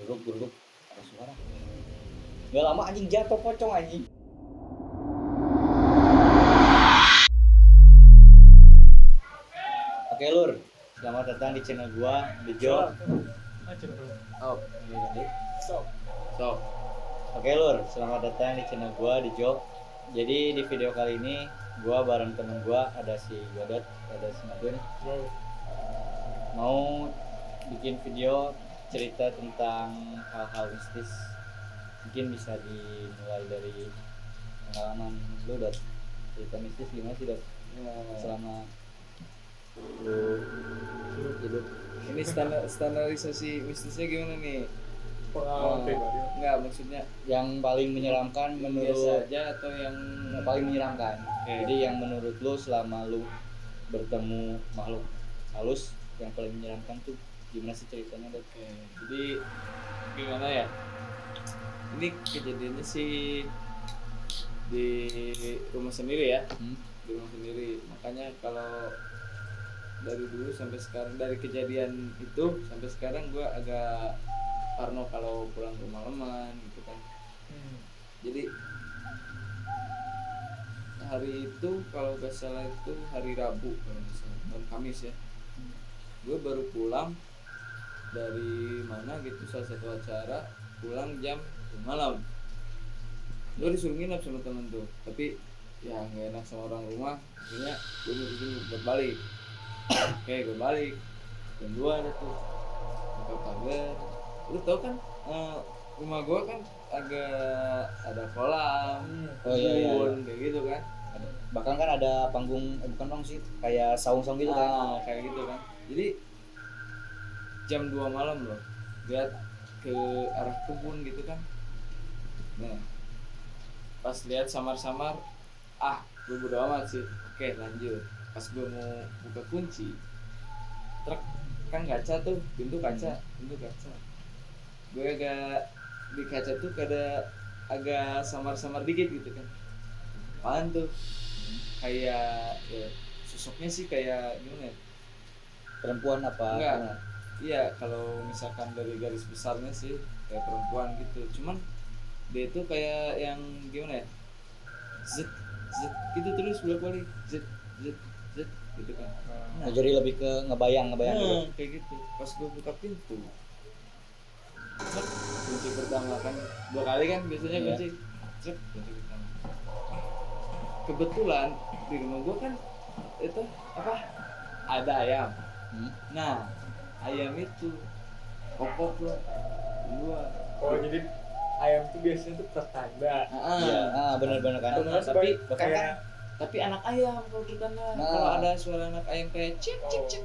Geruduk ada suara. Gak lama anjing jatuh pocong anjing. Oke Lur, selamat datang di channel gua Bejo. Oh, ini tadi. So. Oke Lur, selamat datang di channel gua Bejo. Jadi di video kali ini gua bareng temen gua ada si Godot, ada si Madun. Mau bikin video cerita tentang hal-hal mistis. Mungkin bisa dimulai dari pengalaman lu, Dot. Cerita mistis gimana sih, Dot? Selama lu hidup. Ini standarisasi mistisnya gimana nih? Pengalaman pribadi. Enggak, maksudnya Yang paling menyeramkan biasa menurut aja atau yang paling menyeramkan. Oke. Jadi yang menurut lu selama lu bertemu makhluk halus yang paling menyeramkan tuh gimana sih ceritanya, Dot? Oke, jadi gimana ya? Ini kejadiannya sih di rumah sendiri ya. Di rumah sendiri. Makanya kalau dari dulu sampai sekarang, dari kejadian itu sampai sekarang gue agak parno kalau pulang rumah malaman gitu kan. Jadi hari itu kalau gak salah itu hari Rabu kalau nggak salah, malam Kamis ya. Gue baru pulang dari mana gitu, salah satu acara, pulang jam 10 malam. Gue disuruh nginep sama temen tuh, tapi ya nggak enak sama orang rumah, akhirnya gue mutusin buat balik. Oke, gue balik jam 2 ada tuh buka pagar. Lu tau kan rumah gue kan agak ada kolam, Oh, iya. kebun, kayak gitu kan. Bahkan kan ada panggung, bukan panggung sih, kayak saung-saung gitu kan. Kayak gitu kan. Jadi jam 2 malam loh, lihat ke arah kebun gitu kan. Nah, pas lihat samar-samar, gue bodo amat sih. Oke, lanjut. Pas gue mau buka kunci, truk kan kaca tuh, pintu kaca. Gue agak di kaca tuh agak samar-samar dikit gitu kan. Apaan tuh? Kayak ya, sosoknya sih kayak gimana ya? Perempuan apa? Enggak. Gimana? Iya, kalau misalkan dari garis besarnya sih kayak perempuan gitu. Cuman dia itu kayak yang gimana ya? Zet gitu terus bolak-balik. Zet gitu kan. Nah, jadi lebih ke ngebayang gitu. Kayak gitu. Pas gue buka pintu, cek, kunci pertama kan 2 kali kan biasanya Iya. kunci. Cek, kunci pertama. Kebetulan di rumah gue kan itu apa? Ada ayam. Nah, ayam itu kokok loh dua. Oh, jadi ayam itu biasanya tuh pertanda. Iya, benar-benar kan. Benar, Tapi bahkan kan Tapi anak ayam kalau pertanda. Nah. Kalau ada suara anak ayam kayak cip.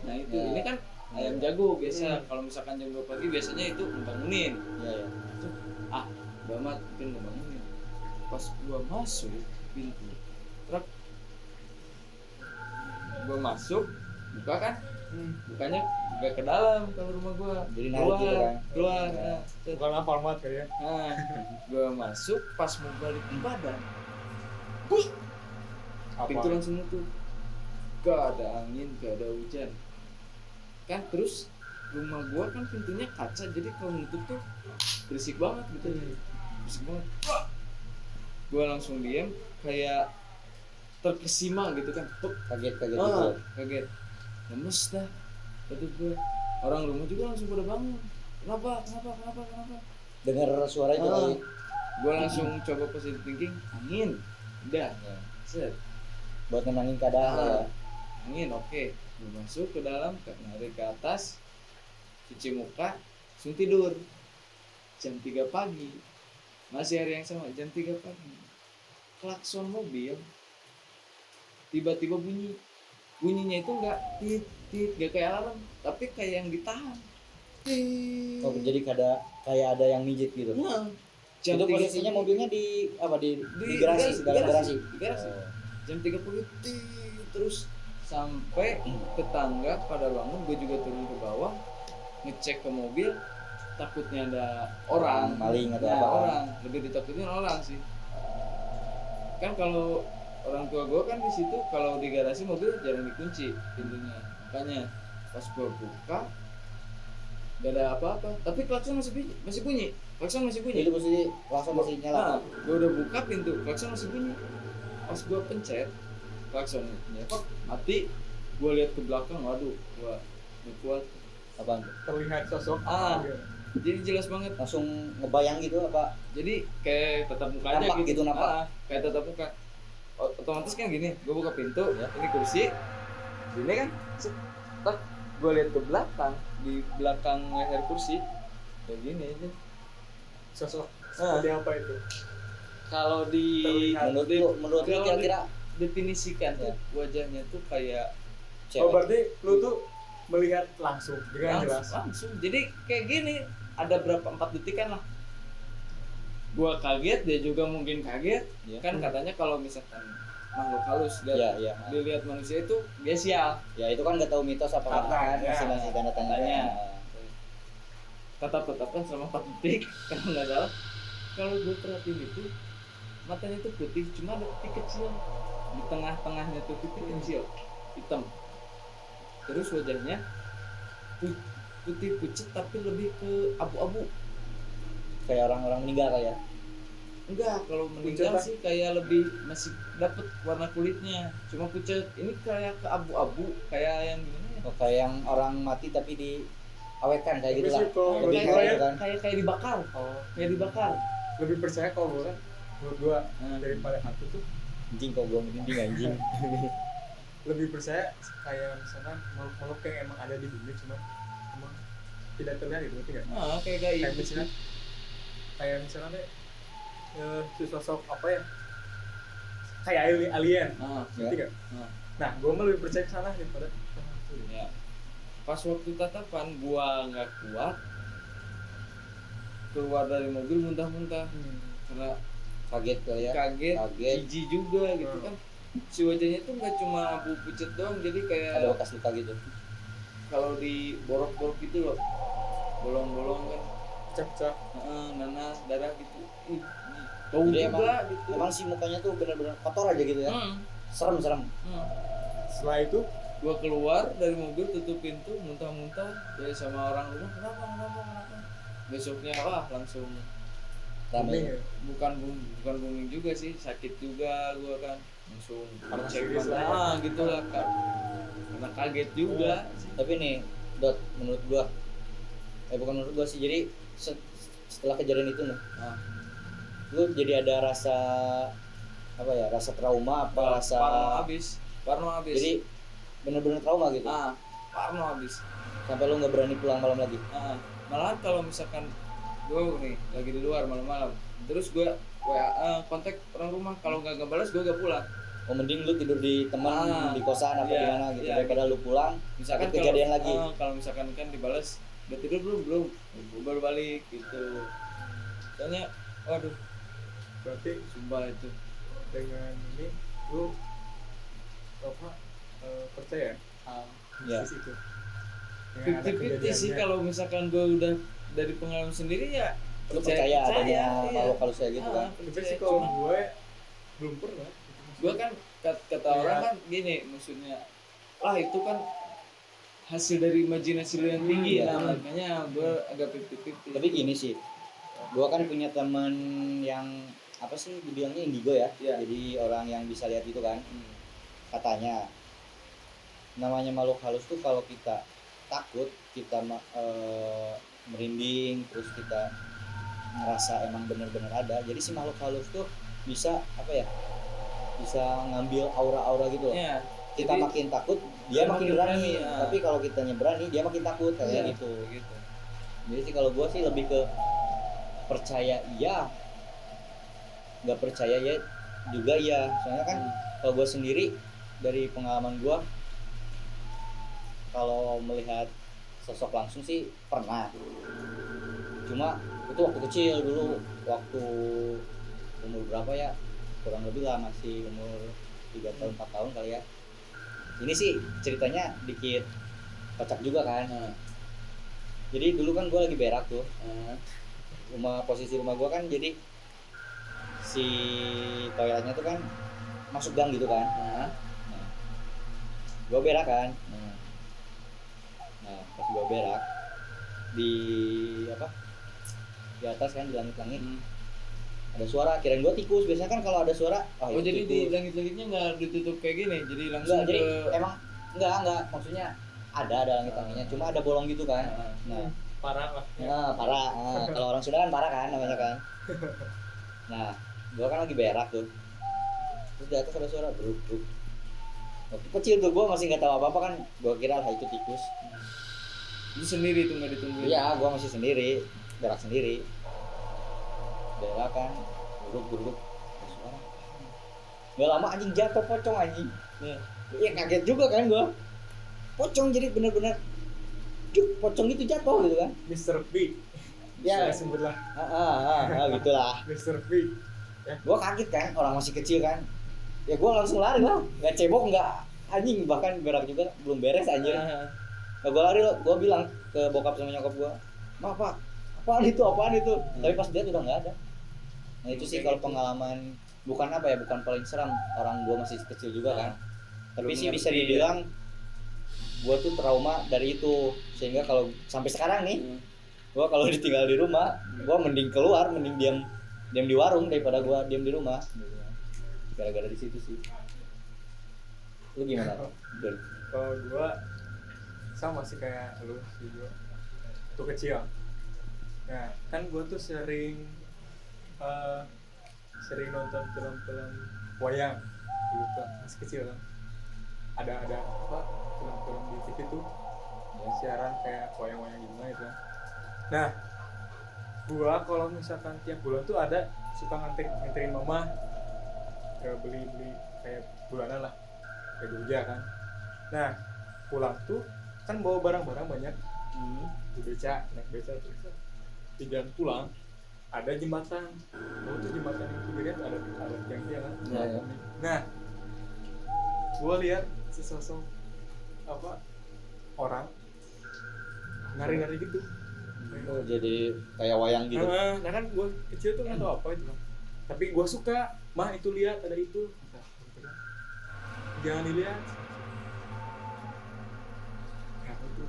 Nah itu, Ya. ini kan ayam jago biasa. Kalau misalkan jam 2 pagi biasanya itu ngebangunin. iya. Udah amat mungkin ngebangunin. Pas gua masuk pintu, truk, gua masuk, buka kan? Bukanya gak ke dalam kalau rumah gua. Jadi narik gitu kan. Keluar. Ya. Bukan Alfamart kayaknya. Nah, gua masuk pas mau balik ke badan. Pintu langsung nutup. Gak ada angin, gak ada hujan. Kan terus rumah gua kan pintunya kaca, jadi kalau nutup tuh berisik banget gitu. Berisik banget. Gua langsung diam kayak terkesima gitu kan. Kaget gitu. Kaget. Lemes dah. Betul gua. Orang rumah juga langsung pada bangun. Kenapa? Dengar suara itu kali. Gua langsung coba positive thinking, angin. Udah. Set. Buat nenangin keadaan ya. Angin, oke. Gue masuk ke dalam, narik ke atas, cuci muka, langsung tidur. Jam 3 pagi, masih hari yang sama, jam 3 pagi. Klakson mobil tiba-tiba bunyi. Bunyinya itu enggak tit, enggak kayak alarm, tapi kayak yang ditahan. Tit. Oh, jadi kayak ada yang mijit gitu. Nah, Itu 3 posisinya pagi. mobilnya di apa di Di garasi, dalam garasi. Di garasi. Oh. Jam 3 pagi terus sampai tetangga pada bangun, gue juga turun ke bawah ngecek ke mobil, takutnya ada orang maling atau Ya, apa. orang lebih ditakutin orang sih kan. Kalau orang tua gue kan di situ, kalau di garasi mobil jarang dikunci pintunya, makanya pas gue buka gak ada apa-apa, tapi klakson masih bunyi, klakson masih bunyi. Itu posisi langsung masih nyala. Nah, gue udah buka pintu, klakson masih bunyi. Pas gue pencet, klaksonnya kok mati. Gue lihat ke belakang, waduh, gue gak kuat. Apaan tuh? Terlihat sosok Jadi jelas banget. Langsung ngebayang gitu apa? Jadi kayak tatap muka aja Nampak gitu, nampak. kayak tatap muka. Otomatis kan gini, gue buka pintu, Ya. ini kursi, ini kan, gue lihat ke belakang, di belakang leher kursi, kayak gini aja. sosok seperti apa itu? Kalau di Terlihat. Menurut lu kalau kira-kira definisikan Ya. tuh wajahnya tuh kayak Oh cewek? berarti lu tuh melihat langsung dengan jelas. langsung. Jadi kayak gini, ada berapa 4 detikan lah. Gua kaget, dia juga mungkin kaget. Ya. Kan katanya kalau misalkan makhluk halus dan Ya. dilihat manusia itu dia sial. Ya itu kan nggak tahu mitos apa kan, Katanya. masih tanda tanya. Katanya. Tetap-tetapkan selama 4 detik kalau nggak salah. Kalau gue perhatiin itu matanya tuh putih, cuma ada titik kecil di tengah-tengahnya tuh titik kecil hitam. Terus wajahnya putih pucet tapi lebih ke abu-abu. Kayak orang-orang meninggal kayak. Enggak, kalau meninggal Pucet, sih kayak lebih masih dapet warna kulitnya. Cuma pucet, ini kayak ke abu-abu, kayak yang gimana ya? Oh, kayak yang orang mati tapi diawetkan kayak Tapi gitu lah. sih kalau Lebih menurut kayak gua gitu kan. kayak dibakar. Oh, Kayak dibakar. lebih percaya kalau gua kan menurut gua Hmm. daripada hantu tuh Anjing kok gua merinding anjing. lebih percaya kayak misalkan makhluk-makhluk yang emang ada di bumi cuma emang tidak terlihat gitu, ngerti nggak? Kayak Kayak gaib. misalnya deh si sosok apa ya, kayak alien, ngerti nggak? Nah gue mah lebih percaya ke sana daripada ke hantu. Ya. Pas waktu tatapan gua nggak kuat, keluar dari mobil muntah-muntah karena Kaget kali ya. kaget, Kaget. jijik juga gitu kan. Si wajahnya tuh nggak cuma abu pucet doang, jadi kayak Ada bekas luka gitu. kalau di borok-borok gitu loh, bolong-bolong kan, Pecah-pecah. nanas, darah gitu. Ih, bau Jadi juga gitu. Emang si mukanya tuh benar-benar kotor aja gitu ya. Serem. Setelah itu Gua keluar dari mobil, tutup pintu, muntah-muntah, ya sama orang rumah, kenapa? Besoknya langsung Ramai. ya. bukan booming juga sih, sakit juga gua kan, langsung Karena cek serius mata, lah. gitu lah kan, karena kaget juga. Tapi nih, Dot, menurut gua bukan menurut gua sih. Jadi setelah kejadian itu nih, Nah, lu jadi ada rasa apa ya? Rasa trauma apa rasa Parno habis. Jadi benar-benar trauma gitu. Parno habis. Sampai lu nggak berani pulang malam lagi. Malahan kalau misalkan gue nih lagi di luar malam-malam, terus gue kontak orang rumah, kalau nggak balas gue gak pulang. Oh, mending lu tidur di teman di kosan apa iya, gimana gitu iya, daripada lu pulang Misalkan takut kejadian lagi. kalau misalkan kan dibalas, udah tidur belum, gue baru balik gitu. Soalnya, waduh, berarti sumpah itu. dengan ini lu apa percaya Ya. mistis itu? Dengan ada 50-50 sih, kejadiannya. kalau misalkan gue udah dari pengalaman sendiri ya Lu percaya adanya iya. makhluk halus kayak gitu kan. Tapi sih kalau gue belum pernah. Gue kan kata orang kan gini, maksudnya itu kan hasil dari imajinasi lu yang tinggi, iya. makanya gue agak 50-50. Tapi gini sih, gua kan punya teman yang apa sih dibilangnya indigo ya. Iya. Jadi orang yang bisa lihat itu kan. Katanya namanya makhluk halus tuh kalau kita takut, kita merinding, terus kita ngerasa emang benar-benar ada. Jadi si makhluk halus tuh bisa apa ya? Bisa ngambil aura-aura gitu loh. Iya. Kita Jadi, makin takut, dia makin berani. ya. Tapi kalau kitanya berani, dia makin takut kayak Iya. gitu. Jadi sih kalau gua sih lebih ke percaya iya, nggak percaya ya juga iya. Soalnya kan kalau gua sendiri dari pengalaman gua, kalau melihat sosok langsung sih pernah. Cuma itu waktu kecil dulu, waktu umur berapa ya, kurang lebih lah masih umur 3 tahun 4 tahun kali ya. Ini sih ceritanya dikit kocak juga kan. Jadi dulu kan gue lagi berak tuh, posisi rumah gue kan, jadi si toiletnya tuh kan masuk gang gitu kan. Gue berak kan. Nah pas gue berak di apa di atas kan di langit-langit ada suara, kirain gua tikus. Biasanya kan kalau ada suara jadi tikus. di langit-langitnya nggak ditutup kayak gini, jadi langsung Enggak, jadi ke emang enggak maksudnya ada langit-langitnya, cuma ada bolong gitu kan. Nah, parah lah. parah. Kalau orang Sunda kan parah kan namanya kan. Nah, gua kan lagi berak tuh. Terus di atas ada suara bruk. Waktu kecil tuh gua masih nggak tahu apa-apa kan, gua kira itu tikus. itu sendiri tuh nggak ditungguin. Iya, gua masih sendiri, berak sendiri. Berak kan, bruk. Ada suara. Gak lama anjing jatuh pocong anjing. Iya kaget juga kan gua. Pocong jadi bener-bener pocong itu jatuh gitu kan. Mr. P. Ya, saya sebutlah gitulah. Mr. P. Ya. Gua kaget kan, orang masih kecil kan. Ya gua langsung lari lah, nggak cebok nggak anjing, bahkan berak juga belum beres anjir. Nah, gua lari, gua bilang ke bokap sama nyokap gua, "Ma, Pak, apaan itu?" Tapi pas lihat udah nggak ada. Nah itu sih kalau pengalaman bukan paling seram, orang gua masih kecil juga kan. Tapi sih bisa dibilang gua tuh trauma dari itu, sehingga kalau sampai sekarang nih gua kalau ditinggal di rumah gua mending keluar, mending diam di warung daripada gua diam di rumah, gara-gara di situ sih. Lu gimana? Kalau gua sama sih kayak lu sih, gua tuh kecil. Nah kan gua tuh sering nonton film-film wayang dulu tuh masih kecil kan. Ada apa film-film di TV tuh ya, siaran kayak wayang-wayang gimana itu kan. Nah gua kalau misalkan tiap bulan tuh ada suka nganterin mama ke beli kayak bulanan lah kayak Jogja kan. Nah pulang tuh kan bawa barang-barang banyak di beca, naik beca terus di jalan pulang ada jembatan. Tuh jembatan yang pinggirnya ada tiang-tiang kan. Ya. Nah gua lihat sesosok apa orang nari-nari gitu. Oh, jadi kayak wayang gitu. Nah kan gue kecil tuh nggak tahu apa itu kan. Tapi gue suka, mah itu lihat ada itu. Nah, gitu kan. Jangan dilihat. Nah, itu.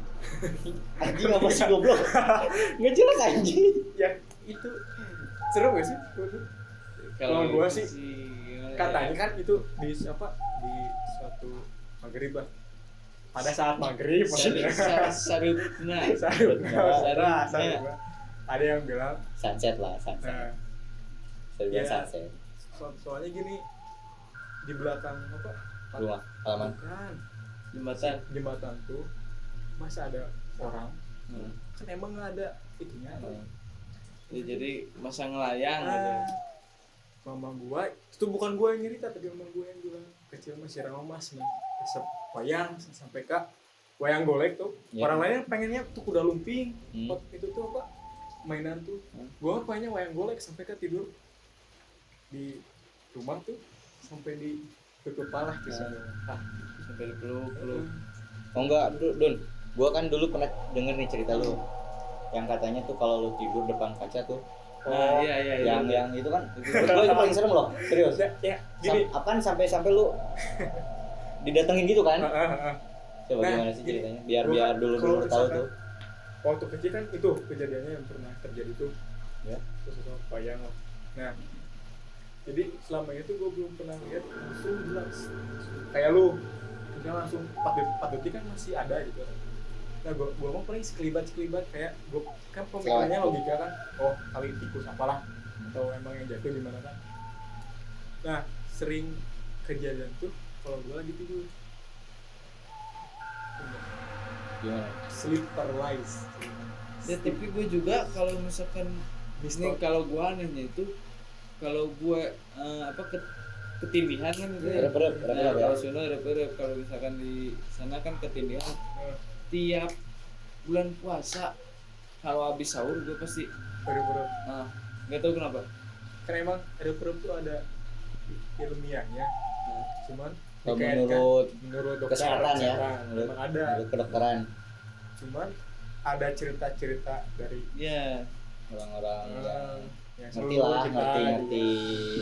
Anjing apa sih goblok? Nggak jelas anjing. Ya itu seru gak sih? Kalau gue sih katanya kan itu di suatu maghrib lah. Pada saat maghrib sarutna ada yang bilang sunset lah. Nah, Ya, ya, sunset. soalnya gini di belakang apa Rumah halaman. kan jembatan tuh masa ada orang kan emang nggak ada itunya ya, jadi masa ngelayang gitu. Mama gua itu bukan gua yang nyerita tapi mama gua yang bilang kecil masih ramas nih resep wayang sampai ke wayang golek tuh. Orang lain pengennya tuh kuda lumping itu tuh apa mainan tuh. Gua pengennya wayang golek sampai ke tidur di rumah tuh sampai di kepala sampai dipeluk. Oh enggak, Don. Gua kan dulu pernah denger nih cerita lu. Yang katanya tuh kalau lu tidur depan kaca tuh. Iya. Yang itu kan itu paling serem loh, serius. Ya, gini. Apaan sampai lu didatengin gitu kan? Coba Nah, gimana sih ceritanya? Biar dulu tahu tuh. Waktu kecil kan itu kejadiannya yang pernah terjadi tuh. Ya. Terus wayang lah. Nah, jadi selama itu gue belum pernah lihat langsung jelas kayak lu misalnya langsung 4 detik kan masih ada gitu. Nah gue mau paling sekelibat kayak gue kan pemikirannya logika kan, oh kali tikus apalah atau emang yang jatuh di mana kan. Nah sering kejadian tuh kalau gue lagi tidur Gimana? sleep paralysis. Ya tapi gue juga kalau misalkan ini kalau gue anehnya itu kalau gue ketindihan kan itu ya. Kalau Sunda rep-rep, kalau misalkan di sana kan ketindihan. Tiap bulan puasa kalau habis sahur gue pasti rep-rep. Nggak tahu kenapa. Karena emang rep-rep tuh ada ilmiahnya. Cuman menurut dokter, kesehatan ya. Memang ada. Menurut kedokteran. Cuman ada cerita-cerita dari orang-orang yang ngerti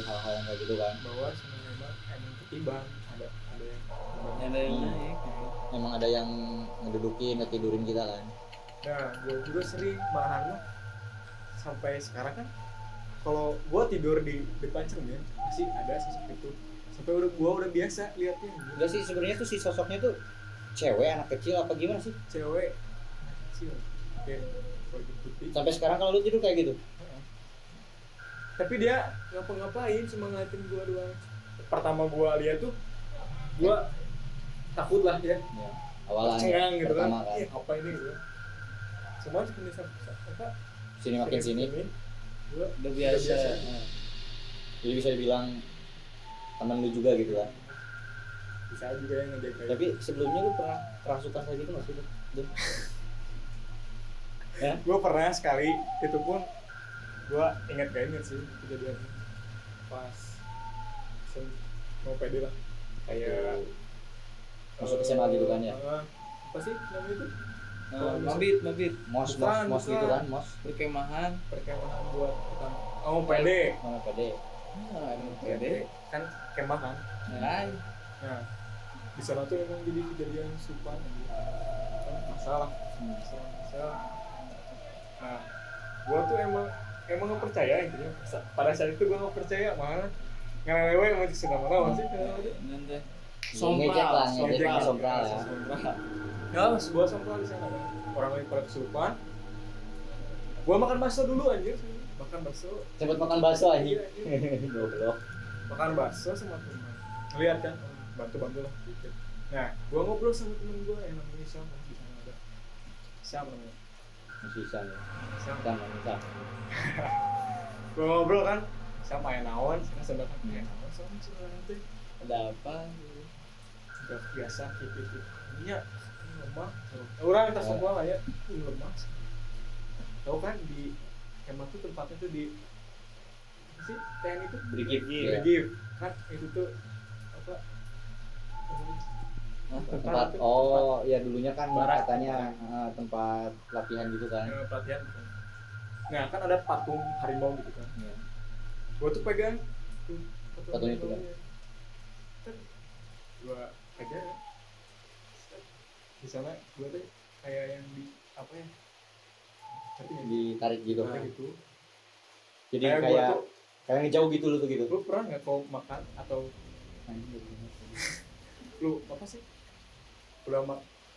hal-hal yang kayak gitu kan. Bahwa memang ketimbang ada yang naik. Memang ada yang ngedudukin, ngetidurin kita kan. Nah, gue juga sering malahan mah sampai sekarang kan kalau gue tidur di depan cermin masih ada sosok itu sampai gue udah biasa liatnya. Enggak sih sebenarnya tuh si sosoknya tuh cewek anak kecil apa gimana sih? Cewek kecil kayak baju putih. Sampai sekarang kalau lu tidur kayak gitu. Tapi dia ngapa-ngapain cuma ngeliatin gue doang. Pertama gue lihat tuh gue takut lah ya. Ya. Awalnya Cengang gitu kan. pertama kan. Ih, apa ini gitu. Semua cuma bisa apa? Sini makin sini. Gue Udah biasa. Nah. Jadi bisa dibilang teman lu juga gitu kan. bisa juga yang ngejaga. Tapi sebelumnya lu pernah kerasukan kayak gitu nggak sih? Dun? Ya? Gue pernah sekali, itu pun gue ingat gak inget sih kejadian pas mau pede lah kayak Masuk SMA gitu kan ya? apa sih namanya itu? Mabit Mos Bukan, gitu bukan. kan, mos. perkemahan. Perkemahan buat pertama. Oh pede. Mana pede? Nah, emang pede. Kan kemah kan. Nah, Nah di sana tuh emang jadi kejadian supan kan masalah. Masalah. Nah gue tuh emang nggak percaya intinya. Pada saat itu gue nggak percaya malah ngelelewe emang sudah mana sih nanti Ngecek lah, ngecek sompral. sompral ya. Ya mas gue sompral di sana kan. Orang lain pada kesurupan. Gue makan bakso dulu anjir. Makan bakso. Cepet makan bakso aja. Iya, anjir. Goblok. Makan bakso sama teman. Ngeliat kan, bantu lah dikit. Nah, gue ngobrol sama temen gue yang namanya Syam, di sana ada. Syam namanya. Masih bisa ya. Syam. Bisa. Gue ngobrol kan, Syam main naon, saya sedang main naon, Syam sudah nanti. ada apa? Udah biasa gitu. Iya, ini lemah. Orang kita semua lah ya, ini lemah. Tahu kan di kemah tuh tempatnya tuh di apa sih TNI itu? Brigif. Brigif. Kan itu tuh apa? Tempat oh ya dulunya kan Barak. katanya tempat latihan gitu kan. Pelatihan. Nah kan ada patung harimau gitu kan. Iya. Gue tuh pegang tuh, Patung itu kan. Gue pegang. Di sana gue tuh kayak yang di apa ya? Tapi Ditarik gitu. gitu. Jadi Kayak gua kayak tuh- kayak ngejauh gitu lu tuh gitu. Lu pernah nggak kau makan atau lu apa sih? Udah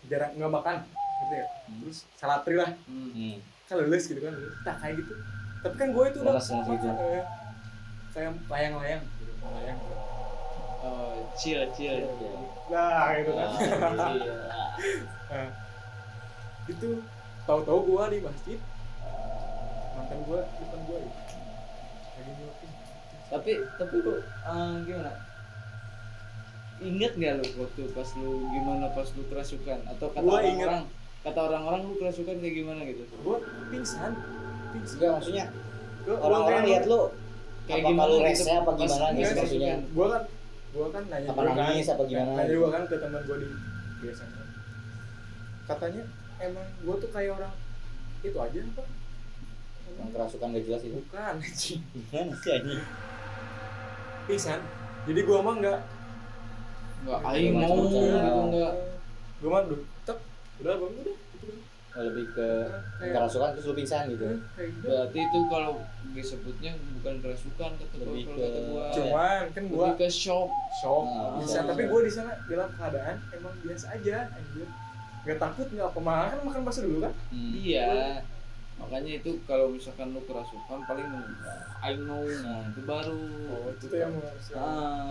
jarang nggak makan gitu ya. Terus salatri lah. Hmm. Kan lulus gitu kan. Tak kayak gitu. Tapi kan gue itu udah Lemes gitu. kayak layang-layang gitu. Layang. Oh, chill. Nah, itu kan. Iya. Nah, itu tahu-tahu gua di masjid mantan gua depan gua ya. Lagi nyuapin. Tapi lu gimana? Ingat nggak lu waktu pas lu gimana pas lu kerasukan atau Gua ingat. kata orang-orang lu kerasukan kayak gimana gitu? Gua pingsan. Enggak maksudnya Gua orang-orang lihat lu Kayak apa gimana kalau gitu resnya apa pas gimana lu gitu Enggak sih, maksudnya. Gua kan nanya Apa juga nangis, kan. apa gimana Nanya gitu. juga kan ke teman gua di biasanya. Katanya emang gua tuh kayak orang itu aja apa? Yang kerasukan gak jelas itu. Bukan anjing. Gimana sih anjing? Pingsan. Jadi gua mah enggak aing mau Macam-macam. gitu enggak. gua mah tek udah bangun udah gitu kan. Lebih ke Kayak- kerasukan terus lu pingsan gitu. Kayak gitu. Berarti itu kalau disebutnya bukan kerasukan kata Lebih kalau ke- kata gua. Cuman kan gua Lebih ke shock. shock Nah, bisa bisa. tapi gue di sana dalam keadaan emang biasa aja anjir nggak takut nggak apa malah kan makan bakso dulu kan Iya. Makanya itu kalau misalkan lu kerasukan paling I know nah itu baru. itu tuh yang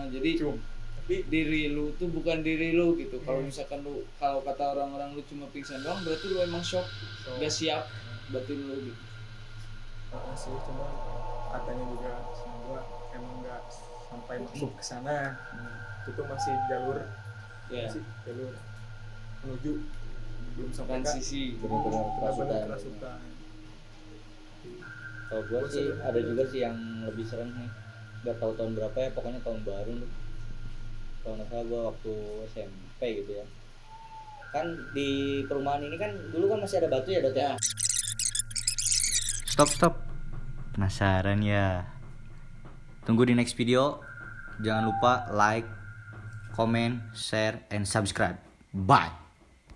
Jadi cum tapi diri lu tuh bukan diri lu gitu. Kalau misalkan lu kalau kata orang-orang lu cuma pingsan doang berarti lu emang shock, gak siap batin lu gitu. sih cuma katanya juga sama gue emang nggak sampai masuk ke sana itu tuh masih jalur Ya, masih jalur menuju belum sampai ke transisi. Benar-benar kerasukan. benar-benar kerasukan. Kalau gua sih ada juga sih yang lebih serem nih. Gak tahu tahun berapa ya, pokoknya tahun baru nih. Kalau nggak salah gua waktu SMP gitu ya. Kan di perumahan ini kan dulu kan masih ada batu ya, Dot ya. Stop. Penasaran ya? Tunggu di next video. Jangan lupa like, comment, share, and subscribe. Bye.